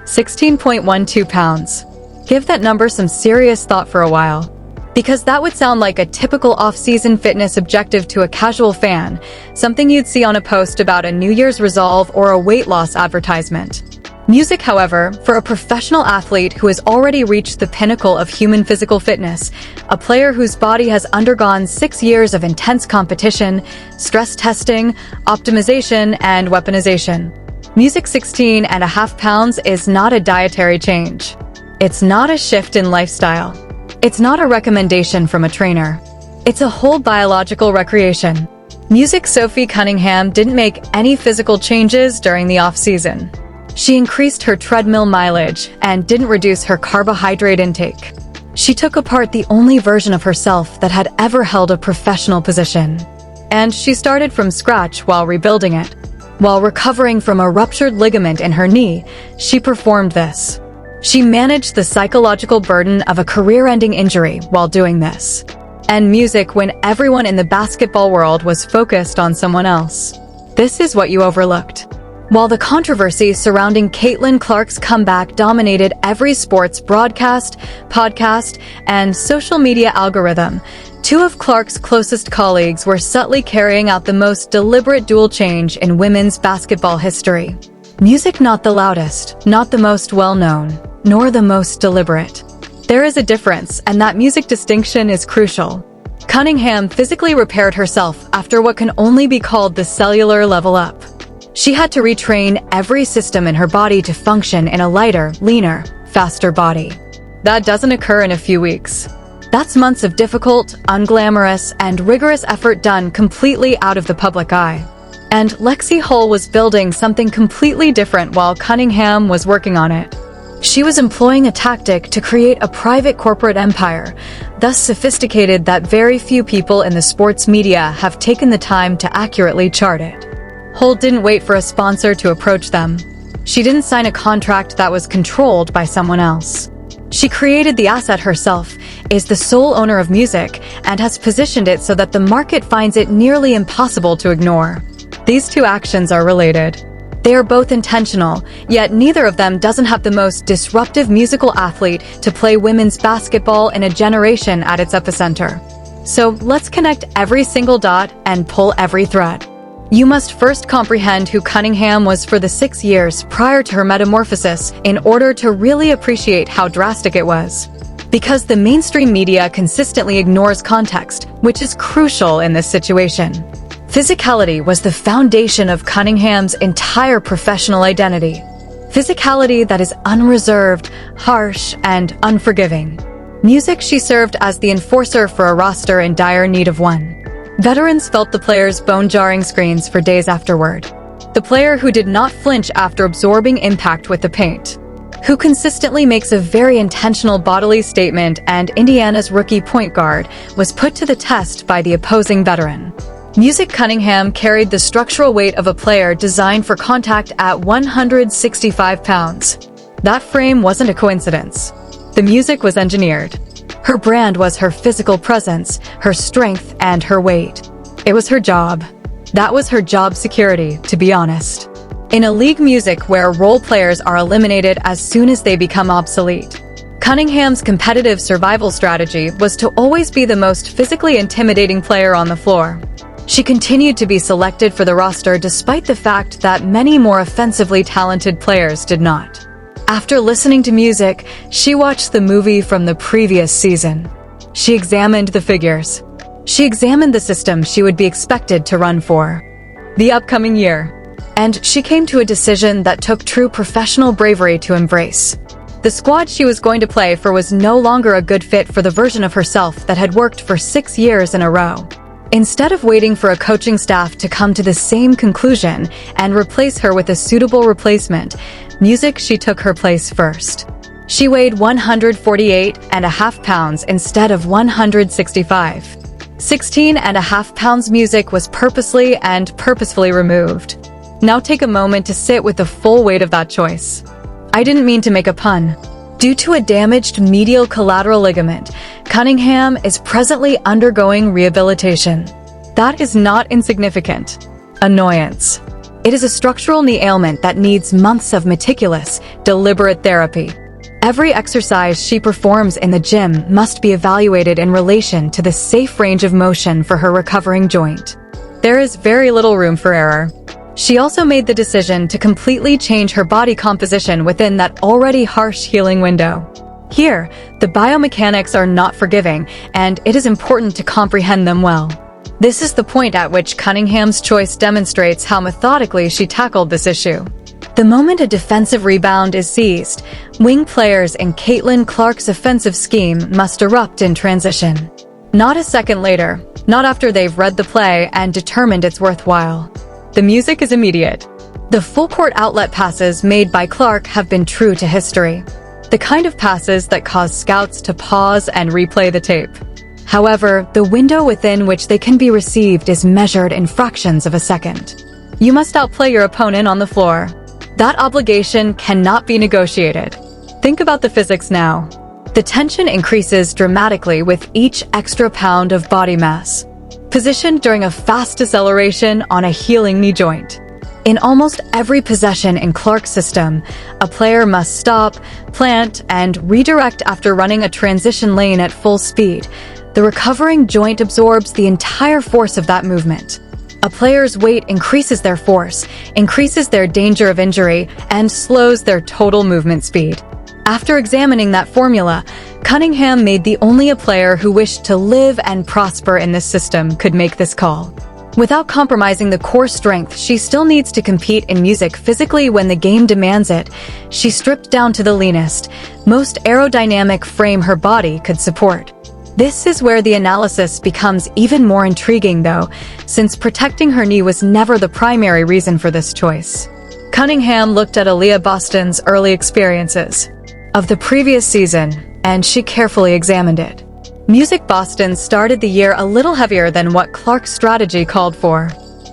16.12 pounds. Give that number some serious thought for a while. Because that would sound like a typical off-season fitness objective to a casual fan, something you'd see on a post about a New Year's resolve or a weight loss advertisement. Music, however, for a professional athlete who has already reached the pinnacle of human physical fitness, a player whose body has undergone 6 years of intense competition, stress testing, optimization, and weaponization. Music 16.5 pounds is not a dietary change. It's not a shift in lifestyle. It's not a recommendation from a trainer. It's a whole biological recreation. Music Sophie Cunningham didn't make any physical changes during the off-season. She increased her treadmill mileage and didn't reduce her carbohydrate intake. She took apart the only version of herself that had ever held a professional position. And she started from scratch while rebuilding it. While recovering from a ruptured ligament in her knee, she performed this. She managed the psychological burden of a career-ending injury while doing this. And music when everyone in the basketball world was focused on someone else. This is what you overlooked. While the controversy surrounding Caitlin Clark's comeback dominated every sports broadcast, podcast, and social media algorithm, two of Clark's closest colleagues were subtly carrying out the most deliberate dual change in women's basketball history. Music not the loudest, not the most well-known, nor the most deliberate. There is a difference, and that music distinction is crucial. Cunningham physically repaired herself after what can only be called the cellular level up. She had to retrain every system in her body to function in a lighter, leaner, faster body. That doesn't occur in a few weeks. That's months of difficult, unglamorous, and rigorous effort done completely out of the public eye. And Lexi Hull was building something completely different while Cunningham was working on it. She was employing a tactic to create a private corporate empire, thus sophisticated that very few people in the sports media have taken the time to accurately chart it. Hull didn't wait for a sponsor to approach them. She didn't sign a contract that was controlled by someone else. She created the asset herself, is the sole owner of music, and has positioned it so that the market finds it nearly impossible to ignore. These two actions are related. They are both intentional, yet neither of them doesn't have the most disruptive musical athlete to play women's basketball in a generation at its epicenter. So let's connect every single dot and pull every thread. You must first comprehend who Cunningham was for the 6 years prior to her metamorphosis in order to really appreciate how drastic it was. Because the mainstream media consistently ignores context, which is crucial in this situation. Physicality was the foundation of Cunningham's entire professional identity. Physicality that is unreserved, harsh, and unforgiving. Music she served as the enforcer for a roster in dire need of one. Veterans felt the player's bone-jarring screens for days afterward. The player who did not flinch after absorbing impact with the paint. Who consistently makes a very intentional bodily statement, and Indiana's rookie point guard was put to the test by the opposing veteran. Music Cunningham carried the structural weight of a player designed for contact at 165 pounds. That frame wasn't a coincidence. The music was engineered. Her brand was her physical presence, her strength, and her weight. It was her job. That was her job security, to be honest. In a league music where role players are eliminated as soon as they become obsolete, Cunningham's competitive survival strategy was to always be the most physically intimidating player on the floor. She continued to be selected for the roster despite the fact that many more offensively talented players did not. After listening to music, she watched the movie from the previous season. She examined the figures. She examined the system she would be expected to run for the upcoming year. And she came to a decision that took true professional bravery to embrace. The squad she was going to play for was no longer a good fit for the version of herself that had worked for 6 years in a row. Instead of waiting for a coaching staff to come to the same conclusion and replace her with a suitable replacement, music she took her place first. She weighed 148.5 pounds instead of 165. 16.5 pounds music was purposefully removed. Now take a moment to sit with the full weight of that choice. I didn't mean to make a pun. Due to a damaged medial collateral ligament, Cunningham is presently undergoing rehabilitation. That is not insignificant. Annoyance. It is a structural knee ailment that needs months of meticulous, deliberate therapy. Every exercise she performs in the gym must be evaluated in relation to the safe range of motion for her recovering joint. There is very little room for error. She also made the decision to completely change her body composition within that already harsh healing window. Here, the biomechanics are not forgiving, and it is important to comprehend them well. This is the point at which Cunningham's choice demonstrates how methodically she tackled this issue. The moment a defensive rebound is seized, wing players in Caitlin Clark's offensive scheme must erupt in transition. Not a second later, not after they've read the play and determined it's worthwhile. The music is immediate. The full-court outlet passes made by Clark have been true to history. The kind of passes that cause scouts to pause and replay the tape. However, the window within which they can be received is measured in fractions of a second. You must outplay your opponent on the floor. That obligation cannot be negotiated. Think about the physics now. The tension increases dramatically with each extra pound of body mass, positioned during a fast deceleration on a healing knee joint. In almost every possession in Clark's system, a player must stop, plant, and redirect after running a transition lane at full speed. The recovering joint absorbs the entire force of that movement. A player's weight increases their force, increases their danger of injury, and slows their total movement speed. After examining that formula, Cunningham made the only a player who wished to live and prosper in this system could make this call. Without compromising the core strength she still needs to compete in music physically when the game demands it, she stripped down to the leanest, most aerodynamic frame her body could support. This is where the analysis becomes even more intriguing though, since protecting her knee was never the primary reason for this choice. Cunningham looked at Aaliyah Boston's early experiences of the previous season, and she carefully examined it. Music Boston started the year a little heavier than what Clark's strategy called for.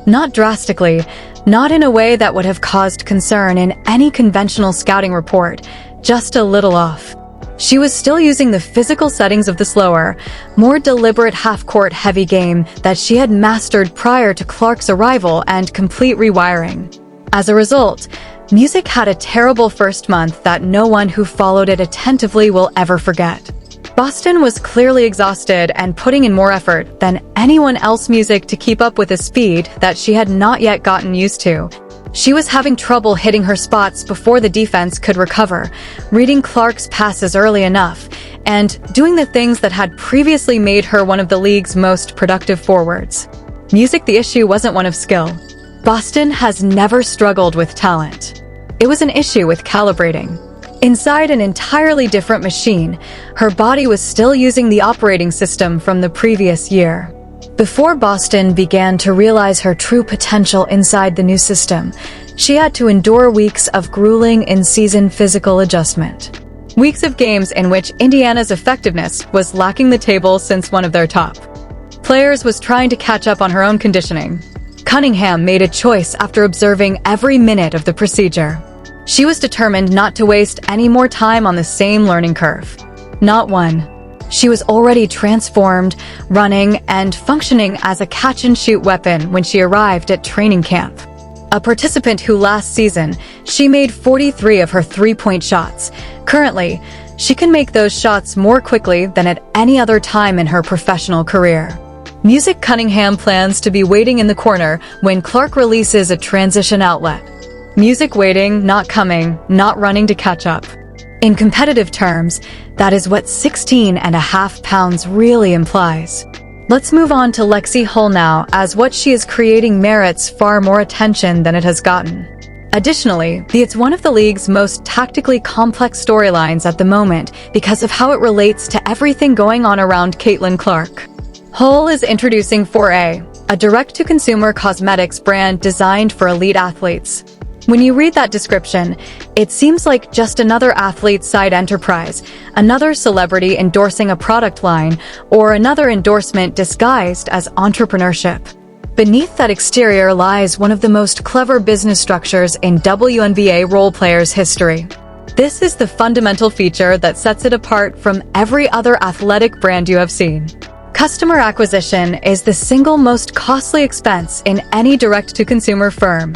Not drastically, not in a way that would have caused concern in any conventional scouting report, just a little off. She was still using the physical settings of the slower, more deliberate half-court heavy game that she had mastered prior to Clark's arrival and complete rewiring. As a result, Music had a terrible first month that no one who followed it attentively will ever forget. Boston was clearly exhausted and putting in more effort than anyone else Music to keep up with a speed that she had not yet gotten used to. She was having trouble hitting her spots before the defense could recover, reading Clark's passes early enough, and doing the things that had previously made her one of the league's most productive forwards. Music, the issue wasn't one of skill. Boston has never struggled with talent. It was an issue with calibrating. Inside an entirely different machine, her body was still using the operating system from the previous year. Before Boston began to realize her true potential inside the new system, she had to endure weeks of grueling in-season physical adjustment. Weeks of games in which Indiana's effectiveness was lacking the table since one of their top players was trying to catch up on her own conditioning. Cunningham made a choice after observing every minute of the procedure. She was determined not to waste any more time on the same learning curve. Not one. She was already transformed, running, and functioning as a catch-and-shoot weapon when she arrived at training camp. A participant who last season, she made 43 of her three-point shots. Currently, she can make those shots more quickly than at any other time in her professional career. Music Cunningham plans to be waiting in the corner when Clark releases a transition outlet. Music waiting, not coming, not running to catch up. In competitive terms, that is what 16.5 pounds really implies. Let's move on to Lexi Hull now, as what she is creating merits far more attention than it has gotten. Additionally, it's one of the league's most tactically complex storylines at the moment because of how it relates to everything going on around Caitlin Clark. Hull is introducing 4A, a direct-to-consumer cosmetics brand designed for elite athletes. When you read that description, it seems like just another athlete's side enterprise, another celebrity endorsing a product line, or another endorsement disguised as entrepreneurship. Beneath that exterior lies one of the most clever business structures in WNBA role players' history. This is the fundamental feature that sets it apart from every other athletic brand you have seen. Customer acquisition is the single most costly expense in any direct-to-consumer firm.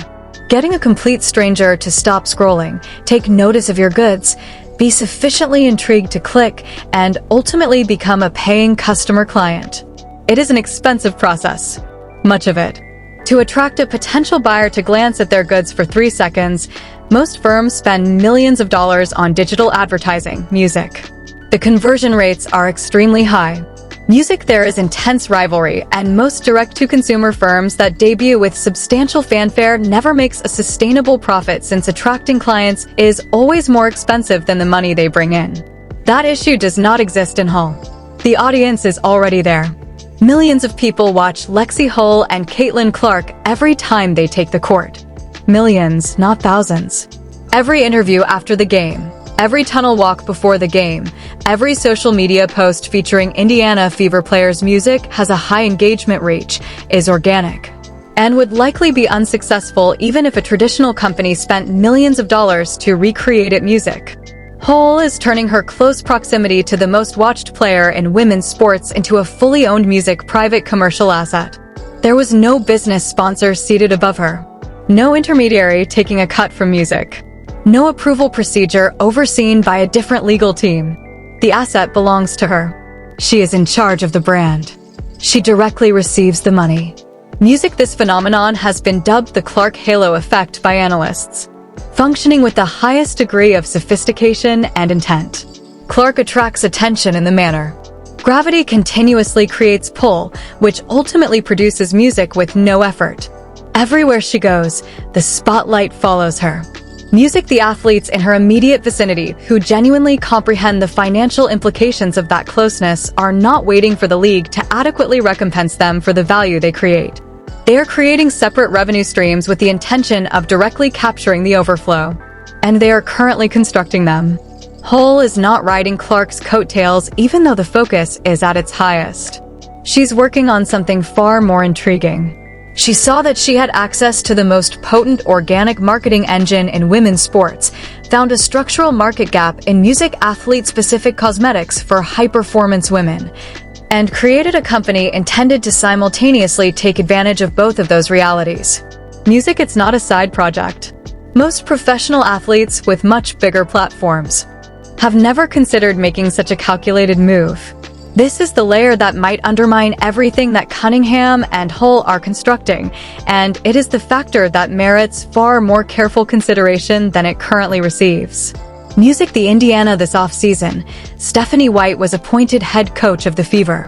Getting a complete stranger to stop scrolling, take notice of your goods, be sufficiently intrigued to click, and ultimately become a paying customer client. It is an expensive process. Much of it. To attract a potential buyer to glance at their goods for 3 seconds, most firms spend millions of dollars on digital advertising, music. The conversion rates are extremely high. Music, there is intense rivalry, and most direct-to-consumer firms that debut with substantial fanfare never makes a sustainable profit, since attracting clients is always more expensive than the money they bring in. That issue does not exist in Hull. The audience is already there. Millions of people watch Lexi Hull and Caitlin Clark every time they take the court. Millions, not thousands. Every interview after the game, every tunnel walk before the game, every social media post featuring Indiana Fever players' music has a high engagement reach, is organic, and would likely be unsuccessful even if a traditional company spent millions of dollars to recreate it music. Hull is turning her close proximity to the most watched player in women's sports into a fully owned music private commercial asset. There was no business sponsor seated above her. No intermediary taking a cut from music. No approval procedure overseen by a different legal team. The asset belongs to her. She is in charge of the brand. She directly receives the money. Music. This phenomenon has been dubbed the Clark Halo effect by analysts. Functioning with the highest degree of sophistication and intent, Clark attracts attention in the manner. Gravity continuously creates pull, which ultimately produces music with no effort. Everywhere she goes, the spotlight follows her. Music. The athletes in her immediate vicinity, who genuinely comprehend the financial implications of that closeness, are not waiting for the league to adequately recompense them for the value they create. They are creating separate revenue streams with the intention of directly capturing the overflow, and they are currently constructing them. Hull is not riding Clark's coattails, even though the focus is at its highest. She's working on something far more intriguing. She saw that she had access to the most potent organic marketing engine in women's sports, found a structural market gap in music athlete-specific cosmetics for high-performance women, and created a company intended to simultaneously take advantage of both of those realities. Music. It's not a side project. Most professional athletes with much bigger platforms have never considered making such a calculated move. This is the layer that might undermine everything that Cunningham and Hull are constructing, and it is the factor that merits far more careful consideration than it currently receives. Music. The Indiana. This offseason, Stephanie White was appointed head coach of the Fever.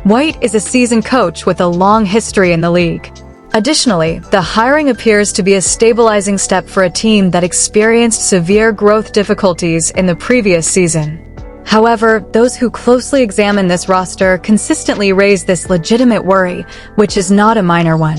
White is a seasoned coach with a long history in the league. Additionally, the hiring appears to be a stabilizing step for a team that experienced severe growth difficulties in the previous season. However, those who closely examine this roster consistently raise this legitimate worry, which is not a minor one.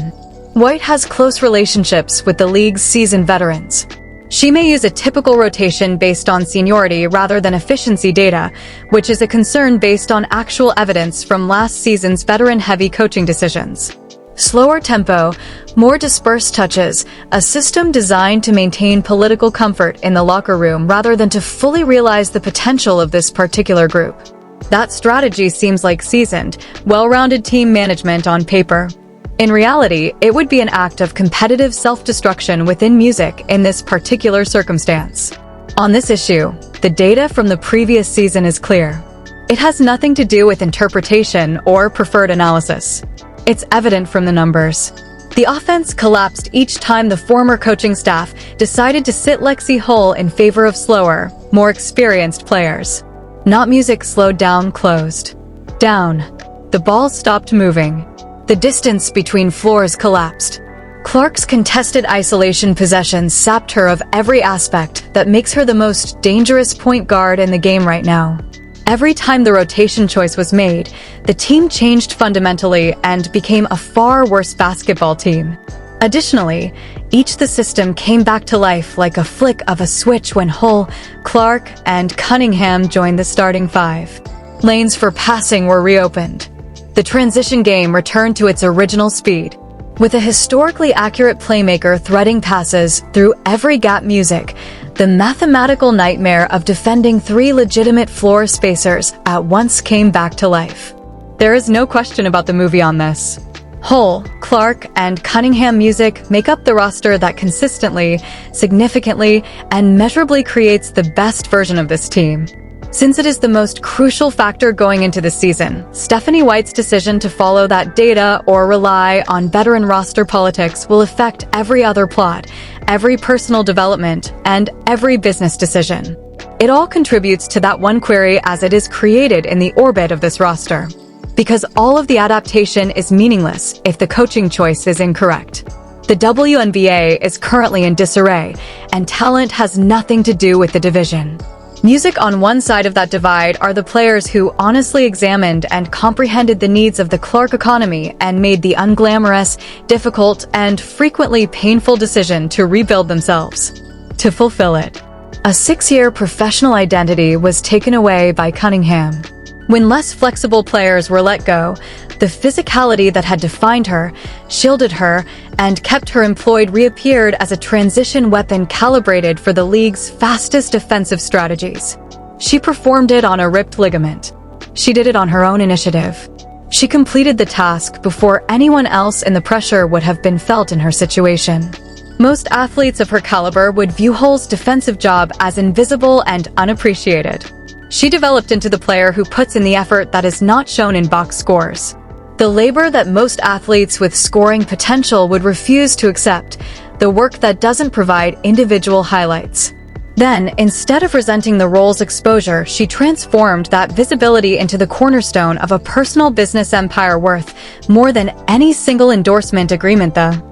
White has close relationships with the league's seasoned veterans. She may use a typical rotation based on seniority rather than efficiency data, which is a concern based on actual evidence from last season's veteran-heavy coaching decisions. Slower tempo, more dispersed touches, a system designed to maintain political comfort in the locker room rather than to fully realize the potential of this particular group. That strategy seems like seasoned, well-rounded team management on paper. In reality, it would be an act of competitive self-destruction within music in this particular circumstance. On this issue, the data from the previous season is clear. It has nothing to do with interpretation or preferred analysis. It's evident from the numbers. The offense collapsed each time the former coaching staff decided to sit Lexi Hull in favor of slower, more experienced players. Not music. Slowed down, closed down. The ball stopped moving. The distance between floors collapsed. Clark's contested isolation possessions sapped her of every aspect that makes her the most dangerous point guard in the game right now. Every time the rotation choice was made, the team changed fundamentally and became a far worse basketball team. Additionally, the system came back to life like a flick of a switch when Hull, Clark, and Cunningham joined the starting five. Lanes for passing were reopened. The transition game returned to its original speed. With a historically accurate playmaker threading passes through every gap, music, the mathematical nightmare of defending three legitimate floor spacers at once came back to life. There is no question about the movie on this. Hull, Clark, and Cunningham music make up the roster that consistently, significantly, and measurably creates the best version of this team. Since it is the most crucial factor going into the season, Stephanie White's decision to follow that data or rely on veteran roster politics will affect every other plot, every personal development, and every business decision. It all contributes to that one query as it is created in the orbit of this roster. Because all of the adaptation is meaningless if the coaching choice is incorrect. The WNBA is currently in disarray, and talent has nothing to do with the division. Music on one side of that divide are the players who honestly examined and comprehended the needs of the Clark economy and made the unglamorous, difficult, and frequently painful decision to rebuild themselves. To fulfill it, a 6-year professional identity was taken away by Cunningham. When less flexible players were let go, the physicality that had defined her, shielded her, and kept her employed reappeared as a transition weapon calibrated for the league's fastest offensive strategies. She performed it on a ripped ligament. She did it on her own initiative. She completed the task before anyone else in the pressure would have been felt in her situation. Most athletes of her caliber would view Hull's defensive job as invisible and unappreciated. She developed into the player who puts in the effort that is not shown in box scores. The labor that most athletes with scoring potential would refuse to accept, the work that doesn't provide individual highlights. Then, instead of resenting the role's exposure, she transformed that visibility into the cornerstone of a personal business empire worth more than any single endorsement agreement the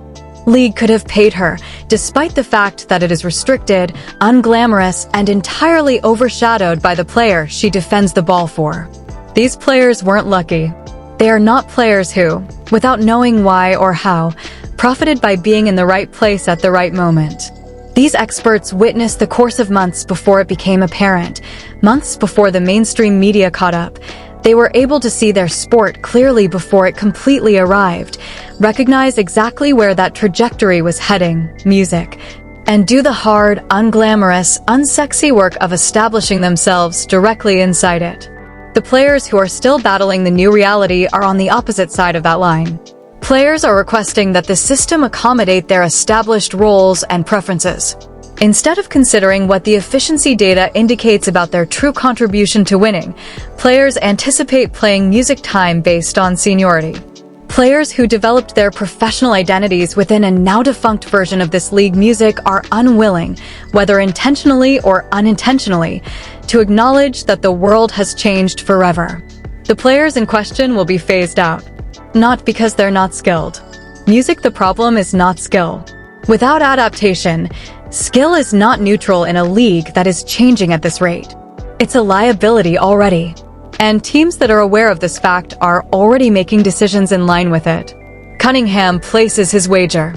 league could have paid her, despite the fact that it is restricted, unglamorous, and entirely overshadowed by the player she defends the ball for. These players weren't lucky. They are not players who, without knowing why or how, profited by being in the right place at the right moment. These experts witnessed the course of months before it became apparent, months before the mainstream media caught up. They were able to see their sport clearly before it completely arrived, recognize exactly where that trajectory was heading, music, and do the hard, unglamorous, unsexy work of establishing themselves directly inside it. The players who are still battling the new reality are on the opposite side of that line. Players are requesting that the system accommodate their established roles and preferences. Instead of considering what the efficiency data indicates about their true contribution to winning, players anticipate playing music time based on seniority. Players who developed their professional identities within a now-defunct version of this league music are unwilling, whether intentionally or unintentionally, to acknowledge that the world has changed forever. The players in question will be phased out. Not because they're not skilled. Music, the problem is not skill. Without adaptation, skill is not neutral in a league that is changing at this rate. It's a liability already. And teams that are aware of this fact are already making decisions in line with it. Cunningham places his wager.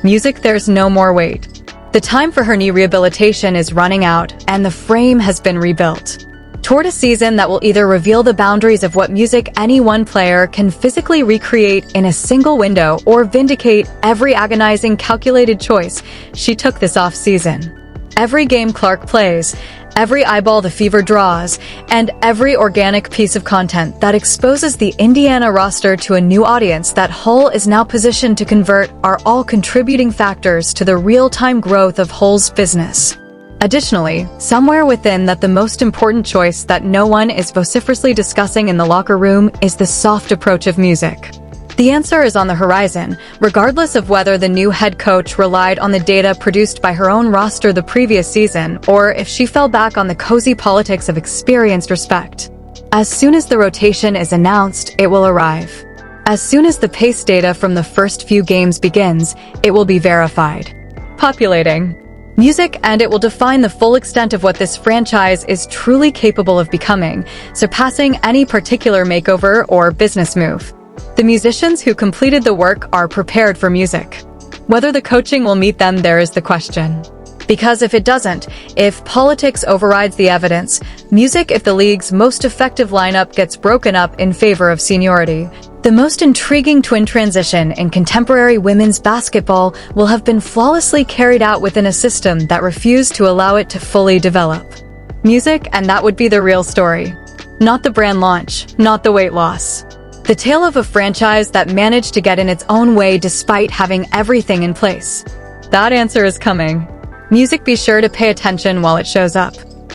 Music, there's no more wait. The time for her knee rehabilitation is running out, and the frame has been rebuilt. Toward a season that will either reveal the boundaries of what music any one player can physically recreate in a single window or vindicate every agonizing calculated choice she took this off-season. Every game Clark plays, every eyeball the Fever draws, and every organic piece of content that exposes the Indiana roster to a new audience that Hull is now positioned to convert are all contributing factors to the real-time growth of Hull's business. Additionally, somewhere within that, the most important choice that no one is vociferously discussing in the locker room is the soft approach of music. The answer is on the horizon, regardless of whether the new head coach relied on the data produced by her own roster the previous season or if she fell back on the cozy politics of experienced respect. As soon as the rotation is announced, it will arrive. As soon as the pace data from the first few games begins, it will be verified. Populating music, and it will define the full extent of what this franchise is truly capable of becoming, surpassing any particular makeover or business move. The musicians who completed the work are prepared for music. Whether the coaching will meet them, there is the question. Because if it doesn't, if politics overrides the evidence, music, if the league's most effective lineup gets broken up in favor of seniority, the most intriguing twin transition in contemporary women's basketball will have been flawlessly carried out within a system that refused to allow it to fully develop. Music, and that would be the real story. Not the brand launch, not the weight loss. The tale of a franchise that managed to get in its own way despite having everything in place. That answer is coming. Music, be sure to pay attention while it shows up.